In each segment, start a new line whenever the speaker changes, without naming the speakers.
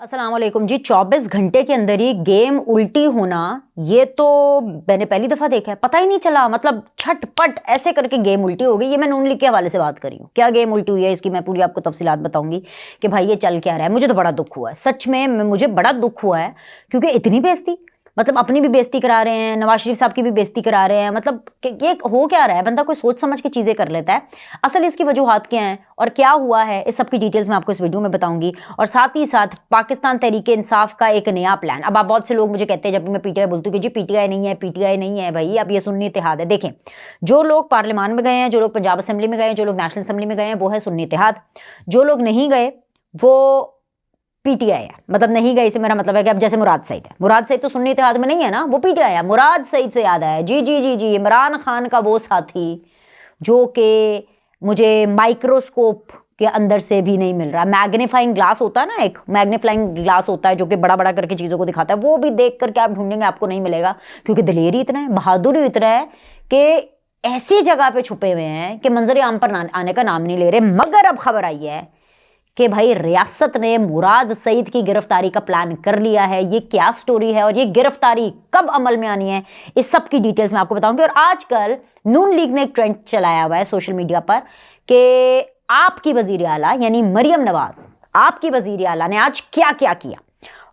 अस्सलाम वालेकुम जी। 24 घंटे के अंदर ही गेम उल्टी होना, ये तो मैंने पहली दफ़ा देखा है। पता ही नहीं चला, मतलब छटपट ऐसे करके गेम उल्टी हो गई। ये मैं नून लीग के हवाले से बात कर रही हूँ। क्या गेम उल्टी हुई है इसकी मैं पूरी आपको तफसीलात बताऊंगी कि भाई ये चल क्या रहा है। मुझे तो बड़ा दुख हुआ है, सच में मुझे बड़ा दुख हुआ है, क्योंकि इतनी बेइज्जती, मतलब अपनी भी बेइज्जती करा रहे हैं, नवाज शरीफ साहब की भी बेइज्जती करा रहे हैं। मतलब ये हो क्या रहा है, बंदा कोई सोच समझ के चीज़ें कर लेता है। असल इसकी वजूहात क्या हैं और क्या हुआ है, इस सब की डिटेल्स मैं आपको इस वीडियो में बताऊंगी। और साथ ही साथ पाकिस्तान तहरीक इंसाफ का एक नया प्लान। अब आप बहुत से लोग मुझे कहते हैं, जब भी मैं पीटीआई बोलती हूँ कि जी पीटीआई नहीं है, पीटीआई नहीं है। भाई अब ये सुन्नी इत्तेहाद है। देखें, जो लोग पार्लियामान में गए हैं, जो लोग पंजाब असेंबली में गए हैं, जो लोग नेशनल असेंबली में गए हैं, वो है सुन्नी इत्तेहाद। जो लोग नहीं गए वो पीटीआई है। मतलब नहीं गए, इसे मेरा मतलब है कि अब जैसे मुराद सईद है, मुराद सईद तो सुन्नी इत्तेहाद में नहीं है ना, वो पीटीआई है। मुराद सईद से याद आया, जी जी जी जी, इमरान खान का वो साथी जो कि मुझे माइक्रोस्कोप के अंदर से भी नहीं मिल रहा। मैग्नीफाइंग ग्लास होता है ना, एक मैग्नीफाइंग ग्लास होता है जो कि बड़ा बड़ा करके चीज़ों को दिखाता है, वो भी देख करके आप ढूंढेंगे आपको नहीं मिलेगा। क्योंकि दिलेरी इतना है, बहादुरी इतना है कि ऐसी जगह पे छुपे हुए हैं कि मंजर आम पर आने का नाम नहीं ले रहे। मगर अब खबर आई है कि भाई रियासत ने मुराद सईद की गिरफ्तारी का प्लान कर लिया है। ये क्या स्टोरी है और ये गिरफ्तारी कब अमल में आनी है, इस सब की डिटेल्स मैं आपको बताऊंगी। और आजकल नून लीग ने एक ट्रेंड चलाया हुआ है सोशल मीडिया पर कि आपकी वजीर आला यानी मरियम नवाज, आपकी वजीर आला ने आज क्या क्या किया,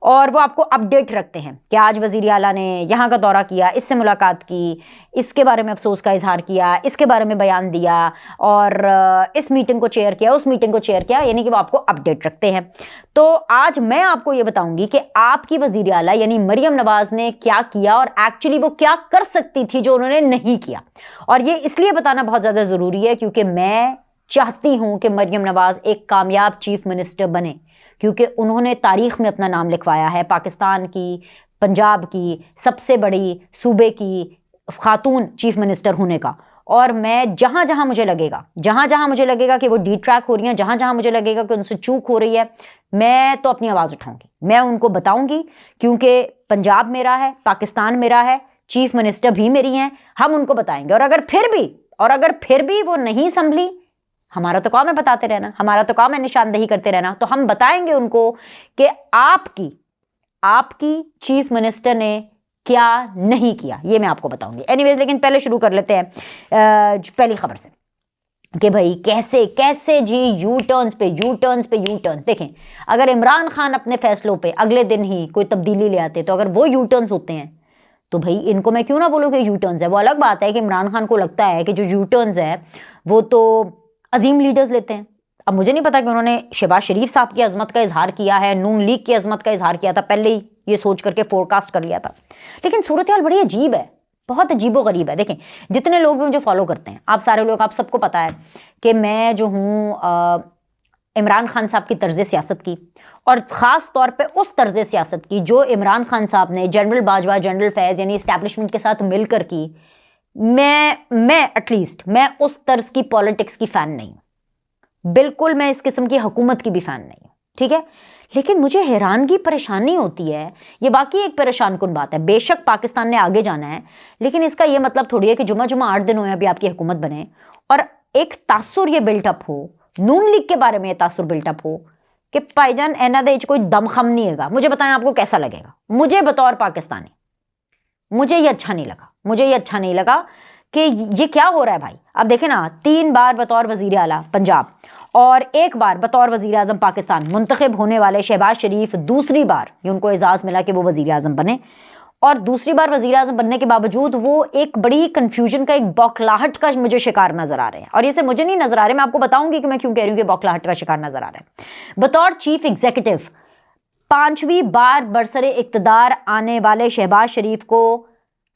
और वो आपको अपडेट रखते हैं कि आज वज़ीर आला ने यहाँ का दौरा किया, इससे मुलाकात की, इसके बारे में अफसोस का इजहार किया, इसके बारे में बयान दिया, और इस मीटिंग को चेयर किया, उस मीटिंग को चेयर किया, यानी कि वो आपको अपडेट रखते हैं। तो आज मैं आपको ये बताऊंगी कि आपकी वज़ीर आला यानी मरियम नवाज ने क्या किया और एक्चुअली वो क्या कर सकती थी जो उन्होंने नहीं किया। और ये इसलिए बताना बहुत ज़्यादा ज़रूरी है क्योंकि मैं चाहती हूँ कि मरियम नवाज एक कामयाब चीफ मिनिस्टर बने, क्योंकि उन्होंने तारीख में अपना नाम लिखवाया है। पाकिस्तान की, पंजाब की सबसे बड़ी सूबे की खातून चीफ मिनिस्टर होने का। और मैं जहाँ जहाँ मुझे लगेगा कि वो डी ट्रैक हो रही हैं, जहाँ जहाँ मुझे लगेगा कि उनसे चूक हो रही है, मैं तो अपनी आवाज़ उठाऊंगी, मैं उनको बताऊंगी। क्योंकि पंजाब मेरा है, पाकिस्तान मेरा है, चीफ मिनिस्टर भी मेरी हैं, हम उनको बताएंगे। और अगर फिर भी वो नहीं संभली, हमारा तो काम है बताते रहना, हमारा तो काम है निशानदेही करते रहना, तो हम बताएंगे उनको कि आपकी चीफ मिनिस्टर ने क्या नहीं किया, ये मैं आपको बताऊंगी। एनीवेज, लेकिन पहले शुरू कर लेते हैं पहली खबर से कि भाई कैसे कैसे जी यू टर्न्स पे यू टर्न। देखें, अगर इमरान खान अपने फैसलों पे अगले दिन ही कोई तब्दीली ले आते, तो अगर वो यू टर्न्स होते हैं तो भाई इनको मैं क्यों ना बोलूँ कि यू टर्न्स है। वो अलग बात है कि इमरान खान को लगता है कि जो यू टर्न्स है वो तो अजीम लीडर्स लेते हैं। अब मुझे नहीं पता कि उन्होंने शहबाज शरीफ साहब की अजमत का इजहार किया है, नून लीग की अजमत का इजहार किया था, पहले ही ये सोच करके फोरकास्ट कर लिया था। लेकिन सूरत हाल बड़ी अजीब है, बहुत अजीबो गरीब है। देखें, जितने लोग भी मुझे फॉलो करते हैं, आप सारे लोग, आप सबको पता है कि मैं जो हूँ इमरान खान साहब की तर्ज सियासत की, और ख़ास तौर पे उस तर्ज सियासत की जो इमरान खान साहब ने जनरल बाजवा, जनरल फैज़ यानी इस्टेब्लिशमेंट के साथ मिलकर की। मैं एटलीस्ट मैं उस तर्ज की पॉलिटिक्स की फ़ैन नहीं हूँ, बिल्कुल मैं इस किस्म की हुकूमत की भी फ़ैन नहीं हूँ, ठीक है। लेकिन मुझे हैरानगी, परेशानी होती है, ये वाकई एक परेशान कुन बात है। बेशक पाकिस्तान ने आगे जाना है, लेकिन इसका ये मतलब थोड़ी है कि जुमा 8 दिन हुए अभी आपकी हुकूमत बने और एक तासुर ये बिल्टअप हो, नून लीग के बारे में ये तासुर बिल्टअप हो कि भाईजान एना देज कोई दमखम नहीं है। मुझे बताएं आपको कैसा लगेगा। मुझे बतौर पाकिस्तानी मुझे ये अच्छा नहीं लगा कि ये क्या हो रहा है भाई। अब देखें ना, 3 बार बतौर वजीर आला पंजाब और 1 बार बतौर वजीर आजम पाकिस्तान मुंतखब होने वाले शहबाज शरीफ, दूसरी बार ये उनको एजाज़ मिला कि वो वजीर आजम बने, और दूसरी बार वजीर आजम बनने के बावजूद वो एक बड़ी ही कन्फ्यूजन का, एक बौखलाहट का मुझे शिकार नजर आ रहे हैं। और ये सिर्फ मुझे नहीं नजर आ रहे, मैं आपको बताऊंगी कि मैं क्यों कह रही हूँ कि बौखलाहट का शिकार नजर आ रहे हैं। बतौर चीफ एग्जीक्यूटिव 5वीं बार बरसरे इक्तदार आने वाले शहबाज शरीफ को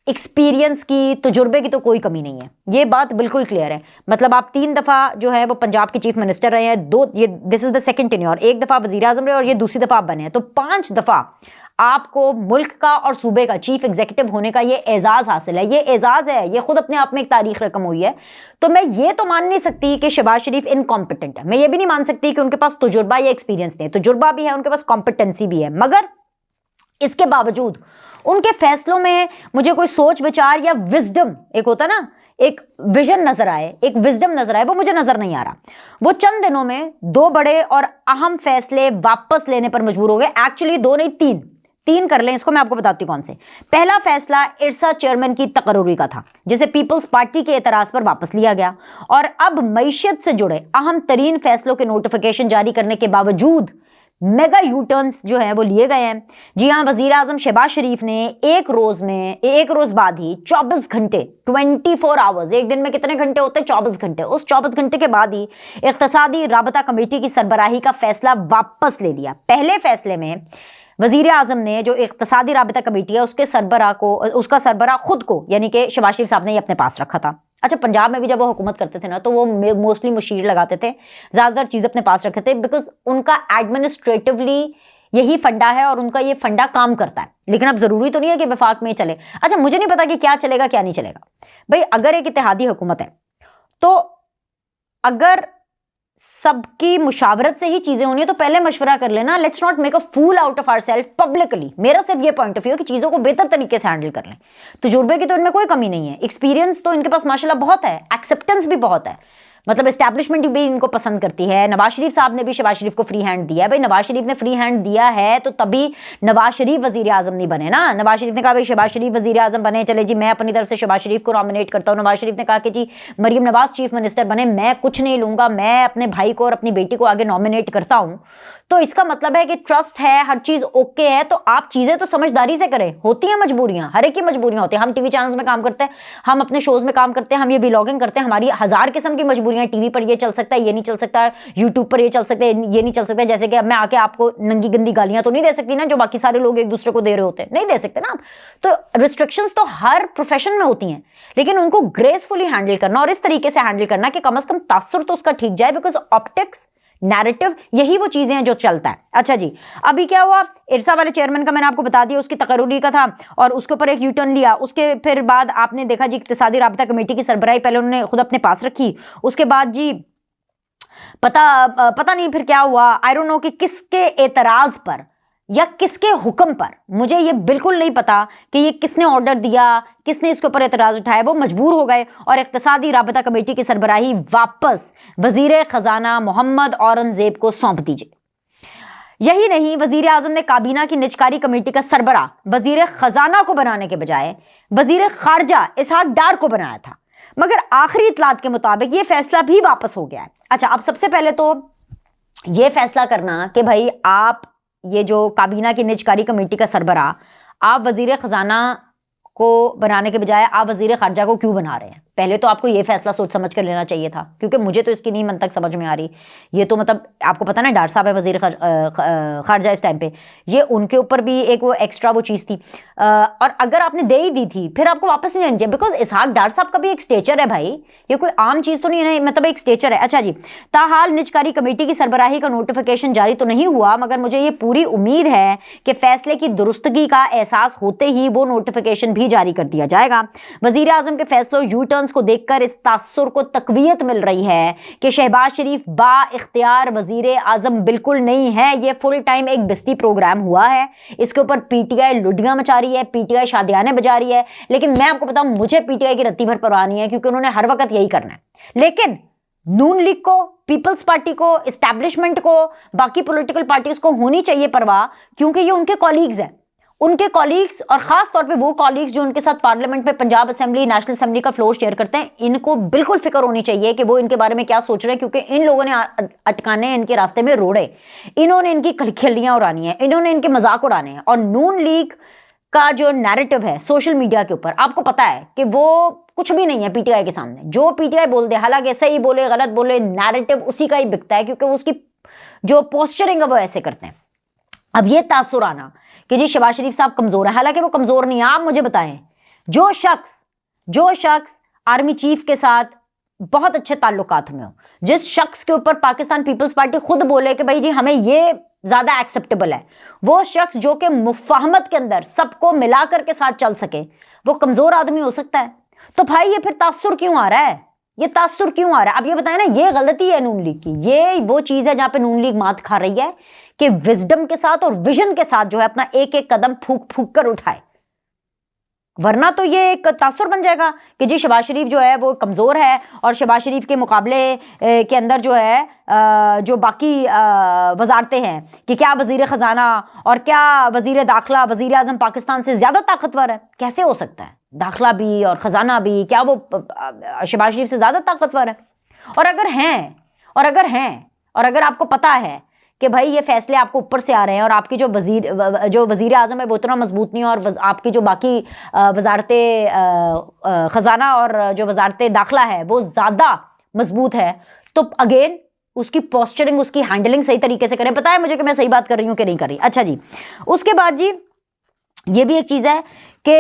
एक्सपीरियंस की, तजुर्बे की तो कोई कमी नहीं है, ये बात बिल्कुल क्लियर है। मतलब आप 3 दफ़ा जो है वो पंजाब के चीफ मिनिस्टर रहे हैं, this is the second tenure, 1 दफ़ा वजीर आजम रहे और ये दूसरी दफ़ा आप बने हैं, तो 5 दफ़ा आपको मुल्क का और सूबे का चीफ एग्जीक्यूटिव होने का ये एजाज़ हासिल है। ये एजाज़ है, ये खुद अपने आप में एक तारीख रकम हुई है। तो मैं ये तो मान नहीं सकती कि शहबाज शरीफ इनकॉम्पिटेंट है, मैं ये भी नहीं मान सकती कि उनके पास तजुर्बा या एक्सपीरियंस नहीं है। तजुर्बा भी है, उनके पास कॉम्पिटेंसी भी है, मगर इसके बावजूद उनके फैसलों में मुझे कोई सोच विचार या विजडम, एक होता ना एक विजन नजर आए, एक विजडम नजर आए, वो मुझे नजर नहीं आ रहा। वो चंद दिनों में 2 बड़े और अहम फैसले वापस लेने पर मजबूर हो गए। एक्चुअली 2 नहीं 3 कर लें इसको, मैं आपको बताती हूं कौन से। पहला फैसला इरसा चेयरमैन की तकर्रुरी का था, जिसे पीपल्स पार्टी के एतराज पर वापस लिया गया, और अब मईशत से जुड़े अहम तरीन फैसलों के नोटिफिकेशन जारी करने के बावजूद मेगा यू टर्न्स जो है वो लिए गए हैं। जी हाँ, वजीर आजम शहबाज शरीफ ने एक रोज बाद ही 24 घंटे 24 आवर्स, एक दिन में कितने घंटे होते हैं? 24 घंटे। उस 24 घंटे के बाद ही इख्तिसादी राबता कमेटी की सरबराही का फैसला वापस ले लिया। पहले फैसले में वजीर आजम ने जो इख्तिसादी राबता कमेटी है उसका सरबराह खुद को, यानी कि शहबाज शरीफ साहब ने ही अपने पास रखा था। अच्छा, पंजाब में भी जब वो हुकूमत करते थे ना, तो वो मोस्टली मुशीर लगाते थे, ज़्यादातर चीज़ अपने पास रखते थे, बिकॉज उनका एडमिनिस्ट्रेटिवली यही फंडा है और उनका ये फंडा काम करता है। लेकिन अब ज़रूरी तो नहीं है कि वफाक में चले। अच्छा, मुझे नहीं पता कि क्या चलेगा क्या नहीं चलेगा। भाई, अगर एक इत्तेहादी हुकूमत है तो अगर सबकी मुशावरत से ही चीजें होनी है तो पहले मशवरा कर लेना। Let's not make a fool out of ourself publicly. मेरा सिर्फ ये पॉइंट ऑफ व्यू कि चीजों को बेहतर तरीके से हैंडल कर लें। तजुर्बे की तो इनमें कोई कमी नहीं है, एक्सपीरियंस तो इनके पास माशाल्लाह बहुत है, एक्सेप्टेंस भी बहुत है, मतलब एस्टैब्लिशमेंट भी इनको पसंद करती है। नवाज शरीफ साहब ने भी शहबाज शरीफ को फ्री हैंड दिया है। भाई, नवाज शरीफ ने फ्री हैंड दिया है तो तभी नवाज शरीफ वजीर आजम नहीं बने ना। नवाज शरीफ ने कहा भाई शहबाज शरीफ वजीर आजम बने, चले जी मैं अपनी तरफ से शहबाज शरीफ को नॉमिनेट करता हूँ। नवाज शरीफ ने कहा कि जी मरीम नवाज चीफ मिनिस्टर बने, मैं कुछ नहीं लूंगा, मैं अपने भाई को और अपनी बेटी को आगे नॉमिनेट करता हूँ। तो इसका मतलब है कि ट्रस्ट है, हर चीज ओके है, तो आप चीजें तो समझदारी से करें। होती हैं मजबूरियां, हर एक की मजबूरियां होती हैं। हम टीवी चैनल्स में काम करते हैं, हम अपने शोज में काम करते हैं, हम ये व्लॉगिंग करते हैं, हमारी 1000 किस्म की मजबूरियां। टीवी पर ये चल सकता है, ये नहीं चल सकता, यूट्यूब पर ये चल सकता है, ये नहीं चल सकता। जैसे कि अब मैं आके आपको नंगी गंदी गालियां तो नहीं दे सकती ना, जो बाकी सारे लोग एक दूसरे को दे रहे होते हैं, नहीं दे सकते ना। तो रिस्ट्रिक्शंस तो हर प्रोफेशन में होती हैं, लेकिन उनको ग्रेसफुली हैंडल करना और इस तरीके से हैंडल करना कि कम से कम तासुर तो उसका ठीक जाए, बिकॉज ऑप्टिक्स, नैरेटिव, यही वो चीजें हैं जो चलता है। अच्छा जी, अभी क्या हुआ, इरसा वाले चेयरमैन का मैंने आपको बता दिया, उसकी तकर्रुरी का था और उसके ऊपर एक यू टर्न लिया। उसके फिर बाद आपने देखा जी इक्तिसादी राबता कमेटी की सरबराही पहले उन्होंने खुद अपने पास रखी, उसके बाद जी पता नहीं फिर क्या हुआ। आई डोंट नो कि किसके एतराज पर या किसके हुक्म पर, मुझे ये बिल्कुल नहीं पता कि ये किसने ऑर्डर दिया, किसने इसके ऊपर एतराज उठाया। वो मजबूर हो गए और इक्तिसादी राबता कमेटी की सरबराही वापस वजीर खजाना मोहम्मद औरंगजेब को सौंप दीजिए। यही नहीं, वजीर आजम ने काबीना की निजकारी कमेटी का सरबराह वजीर खजाना को बनाने के बजाय वजीर खारजा इसहाक डार को बनाया था, मगर आखिरी इतलात के मुताबिक ये फैसला भी वापस हो गया है। अच्छा, अब सबसे पहले तो ये फैसला करना कि भाई आप ये जो काबीना की निजकारी कमेटी का सरबराह आप वजीर खजाना को बनाने के बजाय आप वजीर खारजा को क्यों बना रहे हैं? पहले तो आपको ये फैसला सोच समझ कर लेना चाहिए था, क्योंकि मुझे तो इसकी नहीं मन तक समझ में आ रही। ये तो मतलब आपको पता ना, डार साहब है वजीर खारजा इस टाइम पे, ये उनके ऊपर भी एक वो एक्स्ट्रा वो चीज़ थी। और अगर आपने दे ही दी थी फिर आपको वापस नहीं लेनी चाहिए, बिकॉज इसहाक डार साहब का भी एक स्टेचर है भाई, ये कोई आम चीज़ तो नहीं है, मतलब एक स्टेचर है। अच्छा जी, ताहाल निजकारी कमेटी की सरबराही का नोटिफिकेशन जारी तो नहीं हुआ, मगर मुझे ये पूरी उम्मीद है कि फैसले की दुरुस्तगी का एहसास होते ही वो नोटिफिकेशन भी जारी कर दिया जाएगा। वजीर आजम के फैसलों यू टर्न्स को देखकर इस तासुर को तकवीयत मिल रही है कि शहबाज शरीफ बा इख्तियार वजीर आजम बिल्कुल नहीं है। ये फुल टाइम एक बिस्ती प्रोग्राम हुआ है, इसके ऊपर पीटीआई लुडियां मचा रही है, पीटीआई शादियाने बजा रही है। लेकिन मैं आपको बताऊं, मुझे पीटीआई की रत्ती भर परवाह नहीं है, क्योंकि उन्होंने हर वक्त यही करना है। लेकिन नून लीग को, पीपल्स पार्टी को, एस्टैब्लिशमेंट को, बाकी पॉलिटिकल पार्टीज को होनी चाहिए परवाह, क्योंकि ये उनके कॉलीग्स हैं। उनके कॉलीग्स और खास तौर पे वो कॉलीग्स जो उनके साथ पार्लियामेंट में पंजाब असेंबली, नेशनल असेंबली का फ्लोर शेयर करते हैं, इनको बिल्कुल फिक्र होनी चाहिए कि वो इनके बारे में क्या सोच रहे हैं, क्योंकि इन लोगों ने अटकाने इनके रास्ते में रोड़े, इन्होंने इनकी खिल्लियां उड़ानी है, इन्होंने इनके मजाक उड़ाने हैं। और नून लीग का जो नैरेटिव है सोशल मीडिया के ऊपर, आपको पता है कि वो कुछ भी नहीं है पीटीआई के सामने। जो पीटीआई बोल दे, हालांकि सही बोले गलत बोले, नैरेटिव उसी का ही बिकता है, क्योंकि उसकी जो पोस्चरिंग है वो ऐसे करते हैं। अब ये तासुर आना कि जी शहबाज शरीफ साहब कमजोर है, हालांकि वो कमजोर नहीं है। आप मुझे बताएं, जो शख्स आर्मी चीफ के साथ बहुत अच्छे ताल्लुकात में हो, जिस शख्स के ऊपर पाकिस्तान पीपल्स पार्टी खुद बोले कि भाई जी हमें ये ज्यादा एक्सेप्टेबल है, वो शख्स जो कि मुफाहमत के अंदर सबको मिलाकर के साथ चल सके, वो कमजोर आदमी हो सकता है। तो भाई ये फिर तासुर क्यों आ रहा है? ये तासुर क्यों आ रहा है? अब ये बताएं ना, ये गलती है नून लीग की। ये वो चीज है जहां पे नून लीग मात खा रही है कि विजडम के साथ और विजन के साथ जो है अपना एक एक कदम फूक फूक कर उठाए। वरना तो ये एक तासुर बन जाएगा कि जी शहबाज शरीफ जो है वो कमज़ोर है और शहबाज शरीफ के मुकाबले के अंदर जो है जो बाकी वजारतें हैं कि क्या वज़ीर ख़जाना और क्या वज़ीर दाखिला वज़ीर आज़म पाकिस्तान से ज़्यादा ताकतवर है। कैसे हो सकता है? दाखिला भी और ख़जाना भी, क्या वो शहबाज शरीफ से ज़्यादा ताकतवर है? और अगर आपको पता है कि भाई ये फैसले आपको ऊपर से आ रहे हैं और आपकी जो वज़ीर आज़म है वो इतना मजबूत नहीं है और आपकी जो बाकी वजारतें ख़जाना और जो वजारतें दाखिला है वो ज़्यादा मजबूत है, तो अगेन उसकी पोस्चरिंग, उसकी हैंडलिंग सही तरीके से करें। पता है मुझे कि मैं सही बात कर रही हूँ कि नहीं कर रही। अच्छा जी, उसके बाद जी ये भी एक चीज़ है कि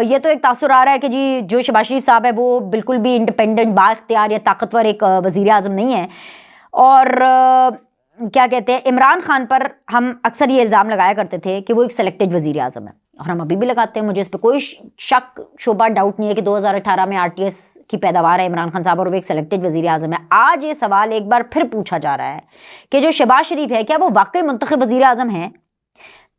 ये तो एक तासुर आ रहा है कि जी जो शहबाज शरीफ साहब है वो बिल्कुल भी इंडिपेंडेंट, बाइख्तियार या ताकतवर एक वज़ीर आज़म नहीं है। और क्या कहते हैं, इमरान खान पर हम अक्सर ये इल्ज़ाम लगाया करते थे कि वो एक सेलेक्टेड वज़ीर आज़म है और हम अभी भी लगाते हैं। मुझे इस पर कोई शक शोबा डाउट नहीं है कि 2018 में RTS की पैदावार है इमरान खान साहब और वो एक सेलेक्टेड वज़ीर आज़म है। आज ये सवाल एक बार फिर पूछा जा रहा है कि जो शहबाज शरीफ है क्या वो वाकई मुंतखब वज़ीर आज़म है?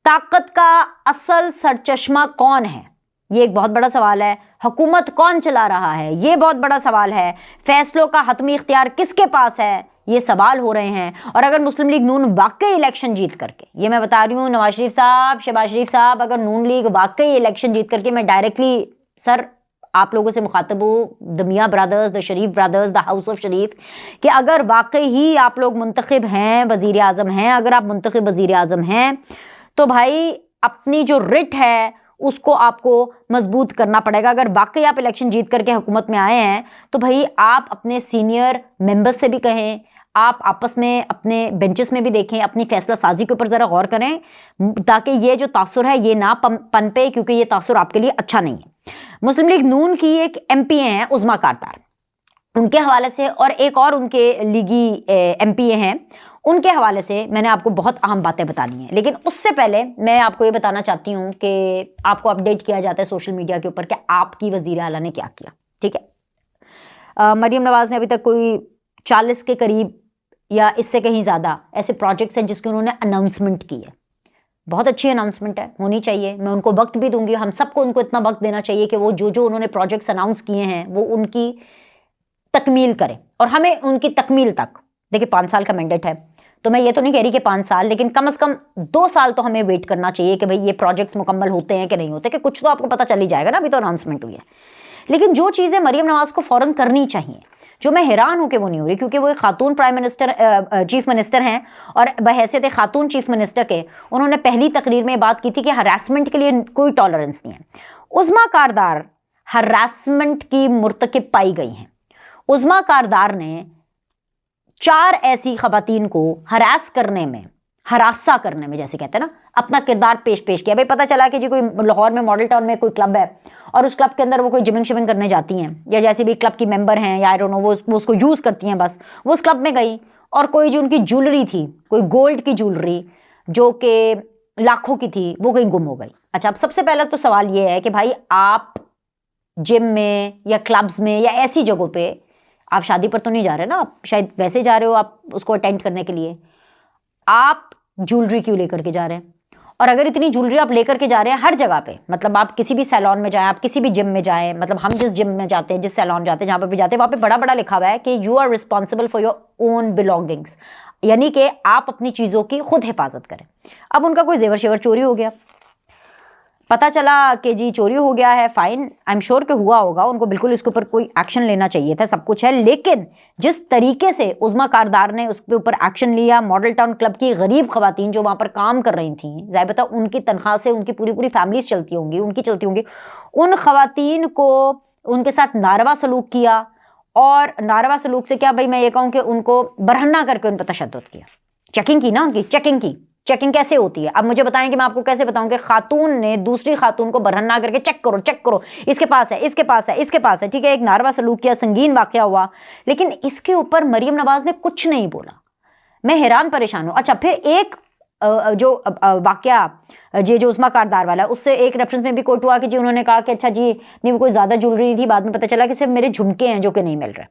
ताकत का असल सरचश्मा कौन है? ये एक बहुत बड़ा सवाल है। हुकूमत कौन चला रहा है? ये बहुत बड़ा सवाल है। फैसलों का हतमी इख्तियार किसके पास है? ये सवाल हो रहे हैं। और अगर मुस्लिम लीग नून वाकई इलेक्शन जीत करके, ये मैं बता रही हूँ नवाज शरीफ साहब, शहबाज शरीफ साहब, अगर नून लीग वाकई इलेक्शन जीत करके, मैं डायरेक्टली सर आप लोगों से मुखातब हूँ, the Mian brothers, the Sharif brothers, the house of Sharif, कि अगर वाकई ही आप लोग मुंतखब हैं, वज़ीर आज़म हैं, अगर आप मुंतखब वज़ीर आज़म हैं तो भाई अपनी जो रिट है उसको आपको मजबूत करना पड़ेगा। अगर वाकई आप इलेक्शन जीत करके हुकूमत में आए हैं तो भाई आप अपने सीनियर मेंबर्स से भी कहें, आप आपस में अपने बेंचेस में भी देखें, अपनी फैसला साजी के ऊपर ज़रा गौर करें ताकि ये जो तासुर है ये ना पनपे, क्योंकि ये तासुर आपके लिए अच्छा नहीं है। मुस्लिम लीग नून की एक MP हैं उज़मा कारदार, उनके हवाले से, और एक और उनके लीगी MP हैं, उनके हवाले से मैंने आपको बहुत अहम बातें बतानी है। लेकिन उससे पहले मैं आपको ये बताना चाहती हूँ कि आपको अपडेट किया जाता है सोशल मीडिया के ऊपर कि आपकी वज़ीर आला ने क्या किया। ठीक है, मरीम नवाज़ ने अभी तक कोई 40 के करीब या इससे कहीं ज़्यादा ऐसे प्रोजेक्ट्स हैं जिसकी उन्होंने अनाउंसमेंट की है। बहुत अच्छी अनाउंसमेंट है, होनी चाहिए। मैं उनको वक्त भी दूंगी, हम सबको उनको इतना वक्त देना चाहिए कि वो जो उन्होंने प्रोजेक्ट्स अनाउंस किए हैं वो उनकी तकमील करें। और हमें उनकी तकमील तक, देखिए 5 साल का मैंडेट है, तो मैं ये तो नहीं कह रही कि 5 साल, लेकिन कम से कम 2 साल तो हमें वेट करना चाहिए कि भाई ये प्रोजेक्ट्स मुकम्मल होते हैं कि नहीं होते, कि कुछ तो आपको पता चल ही जाएगा ना, अभी तो अनाउंसमेंट हुई है। लेकिन जो चीज़ें मरीम नवाज़ को फ़ौरन करनी चाहिए, जो मैं हैरान हूँ कि वो नहीं हो रही, क्योंकि वो एक खातून चीफ मिनिस्टर हैं और बहैसियत खातून चीफ मिनिस्टर के उन्होंने पहली तकरीर में बात की थी कि हरासमेंट के लिए कोई टॉलरेंस नहीं है। उज़मा कारदार हरासमेंट की मुर्तकिब पाई गई हैं। उज़मा कारदार ने 4 ऐसी ख़वातीन को हरासा करने में, जैसे कहते हैं ना, अपना किरदार पेश किया। भाई पता चला कि जी कोई लाहौर में मॉडल टाउन में कोई क्लब है और उस क्लब के अंदर वो कोई जिमिंग शिमिंग करने जाती हैं, या जैसे भी क्लब की मेंबर हैं या आई डोंट नो वो उसको यूज़ करती हैं, बस वो उस क्लब में गई और कोई जो उनकी ज्वेलरी थी, कोई गोल्ड की ज्वेलरी जो कि लाखों की थी, वो कहीं गुम हो गई। अच्छा, अब सबसे पहला तो सवाल ये है कि भाई आप जिम में या क्लब्स में या ऐसी जगहों पे, आप शादी पर तो नहीं जा रहे ना, आप शायद वैसे जा रहे हो आप उसको अटेंड करने के लिए, आप ज्वेलरी क्यों लेकर के जा रहे हैं? और अगर इतनी ज्वेलरी आप लेकर के जा रहे हैं हर जगह पे, मतलब आप किसी भी सैलून में जाएं, आप किसी भी जिम में जाएं, मतलब हम जिस जिम में जाते हैं, जिस सैलून जाते हैं, जहाँ पर भी जाते हैं, वहाँ पे बड़ा बड़ा लिखा हुआ है कि you are responsible for your own belongings, यानी कि आप अपनी चीज़ों की खुद हिफाजत करें। अब उनका कोई जेवर शेवर चोरी हो गया, पता चला कि जी चोरी हो गया है, फाइन, आई एम श्योर कि हुआ होगा, उनको बिल्कुल इसके ऊपर कोई एक्शन लेना चाहिए था, सब कुछ है। लेकिन जिस तरीके से उज़मा कारदार ने उसके ऊपर एक्शन लिया, मॉडल टाउन क्लब की गरीब खवातीन जो वहाँ पर काम कर रही थी, ज़ाहिर बता उनकी तनख्वाह से उनकी पूरी फैमिलीज चलती होंगी, उनकी चलती होंगी, उन खवातीन को उनके साथ नारवा सलूक किया। और नारवा सलूक से क्या, भाई मैं ये कहूँ कि उनको बरहना करके उन पर तशद्दुद किया, चेकिंग की ना, उनकी चेकिंग कैसे होती है? अब मुझे बताएं कि मैं आपको कैसे बताऊं कि खातून ने दूसरी खातून को बरहना करके चेक करो, इसके पास है, ठीक है, एक नारवा सलूक किया, संगीन वाकया हुआ, लेकिन इसके ऊपर मरीम नवाज ने कुछ नहीं बोला। मैं हैरान परेशान हूं। अच्छा, फिर एक जो वाकया जो उस्मा कारदार वाला, उससे एक रेफरेंस में भी कोट हुआ कि जी उन्होंने कहा कि अच्छा जी नहीं, कोई ज़्यादा ज्वेलरी नहीं थी, बाद में पता चला कि सिर्फ मेरे झुमके हैं जो कि नहीं मिल रहे।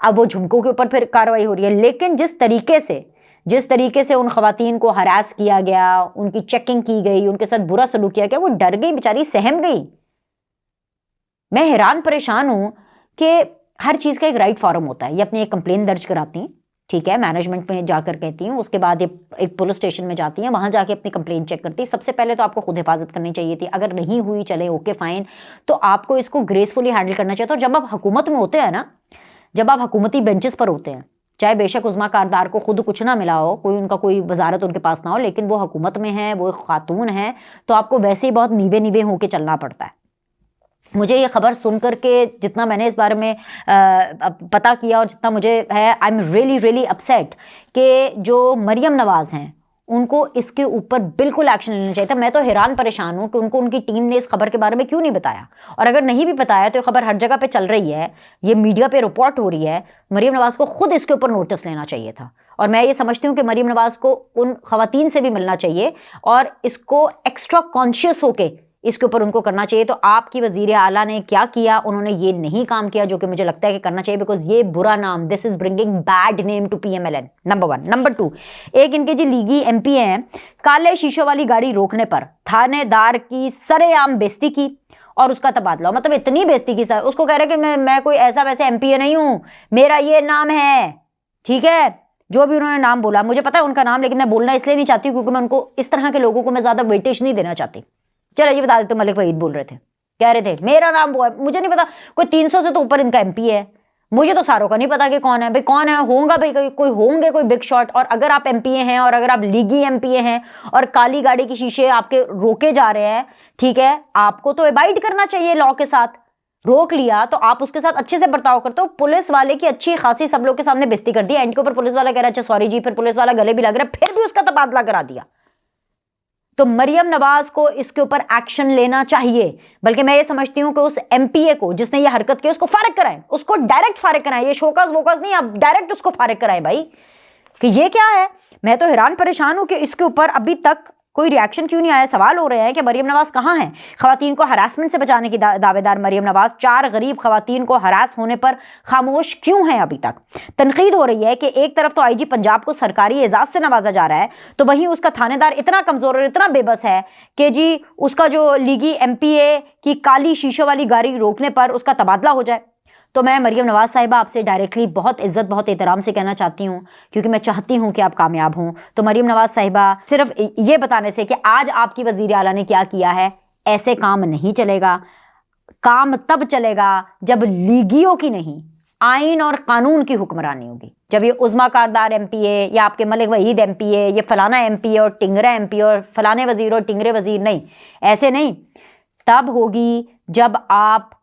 अब वो झुमकों के ऊपर फिर कार्रवाई हो रही है। लेकिन जिस तरीके से उन खवातीन को हरास किया गया, उनकी चेकिंग की गई, उनके साथ बुरा सलूक किया गया, वो डर गई बेचारी, सहम गई मैं हैरान परेशान हूँ कि हर चीज़ का एक राइट फॉरम होता है। ये अपनी एक कंप्लेन दर्ज कराती हैं, ठीक है, मैनेजमेंट में जाकर कहती हूँ, उसके बाद ये एक पुलिस स्टेशन में जाती हैं, वहाँ जाके अपनी कंप्लेन चेक करती है। सबसे पहले तो आपको खुद हिफाजत करनी चाहिए थी। अगर नहीं हुई चले ओके फाइन, तो आपको इसको ग्रेसफुली हैंडल करना चाहिए। तो जब आप हुकूमत में होते हैं ना, जब आप हुकूमती बेंचेस पर होते हैं, चाहे बेशक उज़्मा कारदार को खुद कुछ ना मिला हो, कोई उनका कोई वजारत उनके पास ना हो, लेकिन वो हुकूमत में है, वो खातून है, तो आपको वैसे ही बहुत नीवे नीवे होकर चलना पड़ता है। मुझे ये खबर सुन करके जितना मैंने इस बारे में पता किया और जितना मुझे है, I am really really upset कि जो मरियम नवाज़ हैं उनको इसके ऊपर बिल्कुल एक्शन लेना चाहिए था। मैं तो हैरान परेशान हूँ कि उनको उनकी टीम ने इस खबर के बारे में क्यों नहीं बताया, और अगर नहीं भी बताया तो ये खबर हर जगह पे चल रही है, ये मीडिया पे रिपोर्ट हो रही है। मरियम नवाज़ को खुद इसके ऊपर नोटिस लेना चाहिए था। और मैं ये समझती हूँ कि मरियम नवाज़ को उन खवातीन से भी मिलना चाहिए और इसको एक्स्ट्रा कॉन्शियस होके इसके ऊपर उनको करना चाहिए। तो आपकी वजीर आला ने क्या किया, उन्होंने ये नहीं काम किया जो कि मुझे लगता है कि करना चाहिए, बिकॉज ये बुरा नाम, this is bringing bad name to PMLN, number 1। Number 2, एक इनके जी लीगी MP हैं, काले शीशों वाली गाड़ी रोकने पर थानेदार की सरेआम बेइज्जती की और उसका तबादला। मतलब इतनी बेइज्जती की सर, उसको कह रहे कि मैं कोई ऐसा वैसे MP नहीं हूँ, मेरा ये नाम है, ठीक है, जो भी उन्होंने नाम बोला, मुझे पता है उनका नाम, लेकिन मैं बोलना इसलिए नहीं चाहती क्योंकि मैं उनको, इस तरह के लोगों को मैं ज्यादा वेटेज नहीं देना चाहती। चलो जी बता देते, मलिक वहीद बोल रहे थे, कह रहे थे मेरा नाम वो है, मुझे नहीं पता, कोई 300 से तो ऊपर इनका MP है, मुझे तो सारों का नहीं पता कि कौन है भाई, कौन है, होगा भाई कोई होंगे, कोई बिग शॉट। और अगर आप MPA हैं और अगर आप लीगी MPA हैं और काली गाड़ी के शीशे आपके रोके जा रहे हैं, ठीक है, आपको तो एबाइड करना चाहिए लॉ के साथ। रोक लिया तो आप उसके साथ अच्छे से बर्ताव करते हो। पुलिस वाले की अच्छी खासी सब लोग के सामने बेइज्जती कर दी, एंड के ऊपर पुलिस वाला कह रहा है अच्छा सॉरी जी, फिर पुलिस वाला गले भी लग रहा है, फिर भी उसका तबादला करा दिया। तो मरियम नवाज को इसके ऊपर एक्शन लेना चाहिए। बल्कि मैं ये समझती हूं कि उस MPA को जिसने ये हरकत की उसको फारिग कराएं, उसको डायरेक्ट फारिग कराएं। ये शोकस वोकस नहीं, आप डायरेक्ट उसको फारिग कराएं भाई, कि ये क्या है। मैं तो हैरान परेशान हूं कि इसके ऊपर अभी तक कोई रिएक्शन क्यों नहीं आया। सवाल हो रहे हैं कि मरियम नवाज कहाँ हैं। खवातीन को हरासमेंट से बचाने की दावेदार मरियम नवाज 4 गरीब खवातीन को हरास होने पर खामोश क्यों हैं अभी तक। तनकीद हो रही है कि एक तरफ तो IG पंजाब को सरकारी एजाज से नवाजा जा रहा है, तो वहीं उसका थानेदार इतना कमजोर और इतना बेबस है कि जी उसका जो लीगी MPA की काली शीशों वाली गाड़ी रोकने पर उसका तबादला हो जाए। तो मैं मरियम नवाज साहिबा आपसे डायरेक्टली बहुत इज्जत बहुत एहतराम से कहना चाहती हूँ, क्योंकि मैं चाहती हूँ कि आप कामयाब हों। तो मरियम नवाज साहिबा, सिर्फ ये बताने से कि आज आपकी वजीर आला ने क्या किया है, ऐसे काम नहीं चलेगा। काम तब चलेगा जब लीगियों की नहीं, आइन और कानून की हुक्मरानी होगी। जब ये उज़्मा कारदार MPA या आपके मलिक वहीद MPA, ये फलाना MPA और टिंगरा MPA और फलाने वजीर और टिंगरे वजीर, नहीं, ऐसे नहीं। तब होगी जब आप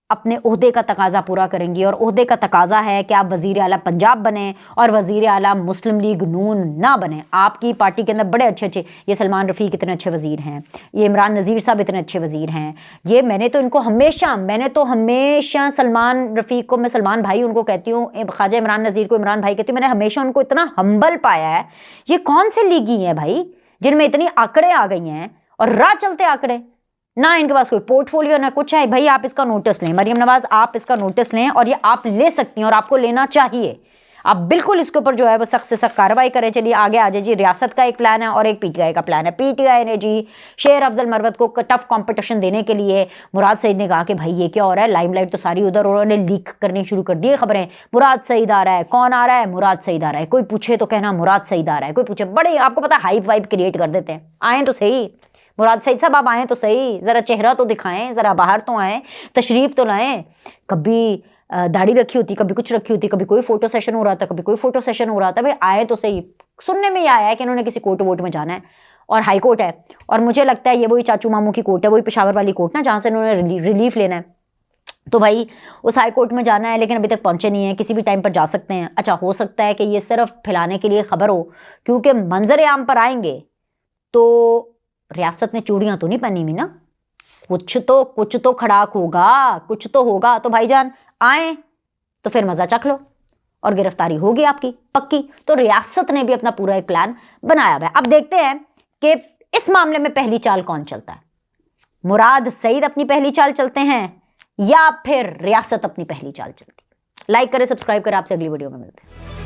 अपने ओहदे का तकाजा पूरा करेंगी, और ओहदे का तकाजा है कि आप वजीर आला पंजाब बने और वजीर आला मुस्लिम लीग नून ना बने। आपकी पार्टी के अंदर बड़े अच्छे अच्छे, ये सलमान रफ़ीक इतने अच्छे वजीर हैं, ये इमरान नज़ीर साहब इतने अच्छे वजीर हैं, ये मैंने तो हमेशा सलमान रफ़ीक को मैं सलमान भाई उनको कहती हूँ, ख्वाजा इमरान नज़ीर को इमरान भाई कहती हूँ। मैंने हमेशा उनको इतना हम्बल पाया है। ये कौन से लीगी हैं भाई जिनमें इतनी आंकड़े आ गई हैं, और राह चलते आंकड़े, ना इनके पास कोई पोर्टफोलियो ना कुछ है। भाई आप इसका नोटिस लें, मरियम नवाज आप इसका नोटिस लें, और ये आप ले सकती हैं और आपको लेना चाहिए। आप बिल्कुल इसके ऊपर जो है वो सख्त से सख्त कार्रवाई करें। चलिए आगे आ जाए जी। रियासत का एक प्लान है और एक PTI का प्लान है। PTI ने जी शेर अफजल मरवत को टफ कंपटीशन देने के लिए, मुराद सईद ने कहा कि भाई ये क्या हो रहा है, लाइमलाइट तो सारी उधर, उन्होंने लीक करनी शुरू कर दी खबरें। मुराद सईद आ रहा है, कौन आ रहा है, मुराद सईद आ रहा है। कोई पूछे तो कहना मुराद सईद आ रहा है, कोई पूछे, बड़े आपको पता हाइप वाइप क्रिएट कर देते हैं। आए तो सही मुराद सईद साहब, आप आए तो सही, ज़रा चेहरा तो दिखाएं, ज़रा बाहर तो आएँ, तशरीफ़ तो लाएं। कभी दाढ़ी रखी होती, कभी कुछ रखी होती, कभी कोई फोटो सेशन हो रहा था, कभी कोई फोटो सेशन हो रहा था। भाई आए तो सही। सुनने में ये आया है कि इन्होंने किसी कोर्ट वोट में जाना है, और हाई कोर्ट है, और मुझे लगता है ये वही चाचू मामू की कोर्ट है, वही पेशावर वाली कोर्ट ना, जहाँ से इन्होंने रिलीफ लेना है। तो भाई उस हाई कोर्ट में जाना है, लेकिन अभी तक पहुंचे नहीं है, किसी भी टाइम पर जा सकते हैं। अच्छा, हो सकता है कि ये सिर्फ फैलाने के लिए खबर हो, क्योंकि मंजर आम पर आएंगे तो रियासत ने चूड़ियां तो नहीं पहनी हुई ना, कुछ तो खड़ाक होगा, कुछ तो होगा। तो भाईजान आए तो फिर मजा चख लो, और गिरफ्तारी होगी आपकी पक्की। तो रियासत ने भी अपना पूरा एक प्लान बनाया हुआ है। अब देखते हैं कि इस मामले में पहली चाल कौन चलता है। मुराद सईद अपनी पहली चाल चलते हैं या फिर रियासत अपनी पहली चाल चलती है। लाइक करें, सब्सक्राइब करें। आपसे अगली वीडियो में मिलते हैं।